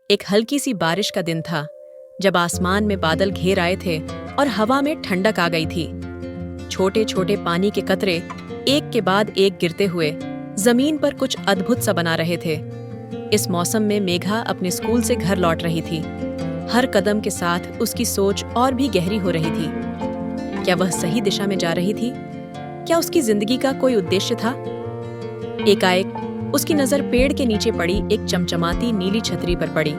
एक हल्की सी बारिश का दिन था, जब आसमान में बादल घेर आए थे और हवा में ठंडक आ गई थी। छोटे छोटे पानी के कतरे एक के बाद एक गिरते हुए जमीन पर कुछ अद्भुत सा बना रहे थे। इस मौसम में मेघा अपने स्कूल से घर लौट रही थी। हर कदम के साथ उसकी सोच और भी गहरी हो रही थी। क्या वह सही दिशा में जा रही थी? क्या उसकी जिंदगी का कोई उद्देश्य था? एकाएक उसकी नजर पेड़ के नीचे पड़ी एक चमचमाती नीली छतरी पर पड़ी।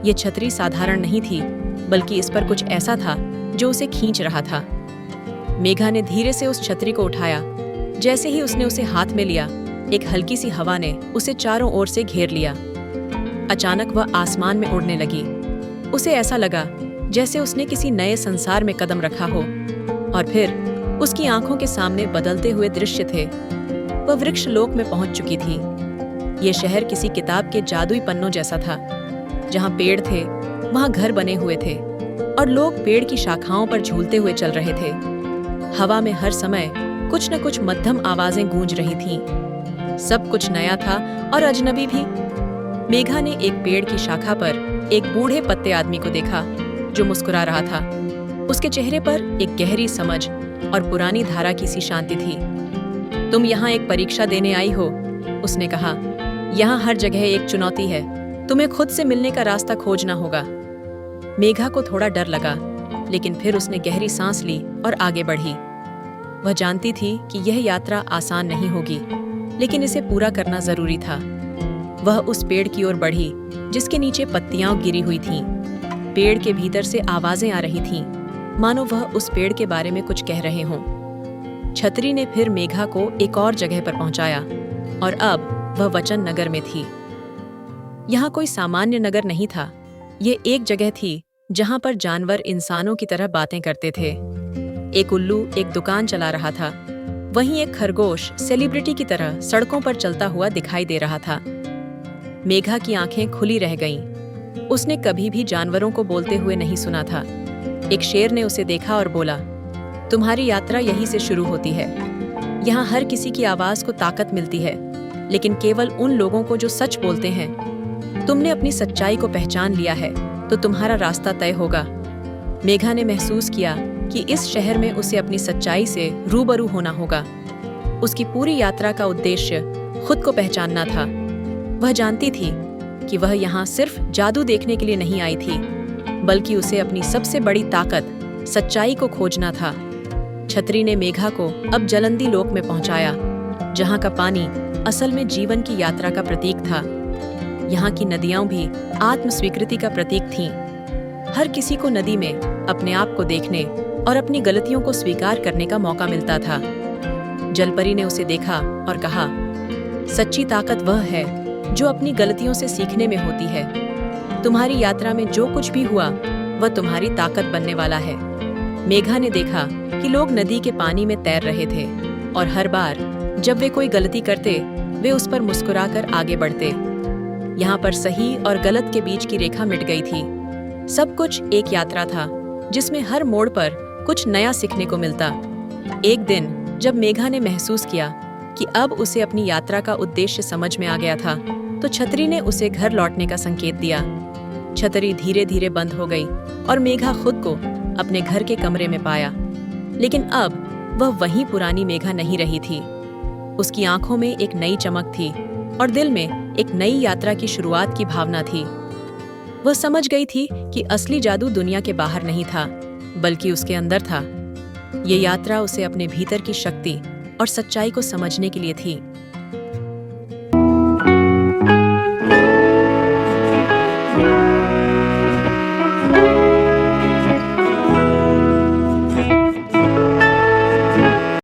ये छतरी साधारण नहीं थी, बल्कि इस पर कुछ ऐसा था जो उसे खींच रहा था। मेघा ने धीरे से उस छतरी को उठाया। जैसे ही उसने उसे हाथ में लिया, एक हल्की सी हवा ने उसे चारों ओर से घेर लिया। अचानक वह आसमान में उड़ने लगी। उसे ऐसा लगा जैसे उसने किसी नए संसार में कदम रखा हो। और फिर उसकी आंखों के सामने बदलते हुए दृश्य थे। वह वृक्ष लोक में पहुंच चुकी थी। ये शहर किसी किताब के जादुई पन्नों जैसा था। जहां पेड़ थे, वहां घर बने हुए थे और लोग पेड़ की शाखाओं पर झूलते हुए चल रहे थे। हवा में हर समय कुछ न कुछ मध्यम आवाजें गूंज रही थीं। सब कुछ नया था और अजनबी भी। मेघा ने एक पेड़ की शाखा पर एक बूढ़े पत्ते आदमी को देखा जो मुस्कुरा रहा था। उसके चेहरे पर एक गहरी समझ और पुरानी धारा की सी शांति थी। तुम यहाँ एक परीक्षा देने आई हो, उसने कहा। यहाँ हर जगह एक चुनौती है। तुम्हें खुद से मिलने का रास्ता खोजना होगा। मेघा को थोड़ा डर लगा, लेकिन फिर उसने गहरी सांस ली और आगे बढ़ी। वह जानती थी कि यह यात्रा आसान नहीं होगी, लेकिन इसे पूरा करना जरूरी था। वह उस पेड़ की ओर बढ़ी जिसके नीचे पत्तियां गिरी हुई थीं। पेड़ के भीतर से आवाजें आ रही थीं, मानो वह उस पेड़ के बारे में कुछ कह रहे हों। छतरी ने फिर मेघा को एक और जगह पर पहुंचाया और अब वह वचन नगर में थी। यहाँ कोई सामान्य नगर नहीं था। ये एक जगह थी जहाँ पर जानवर इंसानों की तरह बातें करते थे। एक उल्लू एक दुकान चला रहा था। वहीं एक खरगोश सेलिब्रिटी की तरह सड़कों पर चलता हुआ दिखाई दे रहा था। मेघा की आंखें खुली रह गईं। उसने कभी भी जानवरों को बोलते हुए नहीं सुना था। एक शेर ने उसे देखा और बोला, तुम्हारी यात्रा यहीं से शुरू होती है। यहाँ हर किसी की आवाज को ताकत मिलती है, लेकिन केवल उन लोगों को जो सच बोलते हैं। तुमने अपनी सच्चाई को पहचान लिया है तो तुम्हारा रास्ता तय होगा। मेघा ने महसूस किया कि इस शहर में उसे अपनी सच्चाई से रूबरू होना होगा। उसकी पूरी यात्रा का उद्देश्य खुद को पहचानना था। वह जानती थी कि वह यहाँ सिर्फ जादू देखने के लिए नहीं आई थी, बल्कि उसे अपनी सबसे बड़ी ताकत सच्चाई को खोजना था। छतरी ने मेघा को अब जलंदी लोक में पहुंचाया, जहां का पानी असल में जीवन की यात्रा का प्रतीक था। यहाँ की नदियां भी आत्म स्वीकृति का प्रतीक थीं। हर किसी को नदी में अपने आप को देखने और अपनी गलतियों को स्वीकार करने का मौका मिलता था। जलपरी ने उसे देखा और कहा, सच्ची ताकत वह है जो अपनी गलतियों से सीखने में होती है। तुम्हारी यात्रा में जो कुछ भी हुआ वह तुम्हारी ताकत बनने वाला है। मेघा ने देखा कि लोग नदी के पानी में तैर रहे थे और हर बार जब वे कोई गलती करते, वे उस पर मुस्कुराकर आगे बढ़ते। यहाँ पर सही और गलत के बीच की रेखा मिट गई थी। सब कुछ एक यात्रा था जिसमें हर मोड़ पर कुछ नया सीखने को मिलता। एक दिन जब मेघा ने महसूस किया कि अब उसे अपनी यात्रा का उद्देश्य समझ में आ गया था, तो छतरी ने उसे घर लौटने का संकेत दिया। छतरी धीरे धीरे बंद हो गई और मेघा खुद को अपने घर के कमरे में पाया। लेकिन अब वह वही पुरानी मेघा नहीं रही थी। उसकी आंखों में एक नई चमक थी और दिल में एक नई यात्रा की शुरुआत की भावना थी। वह समझ गई थी कि असली जादू दुनिया के बाहर नहीं था, बल्कि उसके अंदर था। ये यात्रा उसे अपने भीतर की शक्ति और सच्चाई को समझने के लिए थी।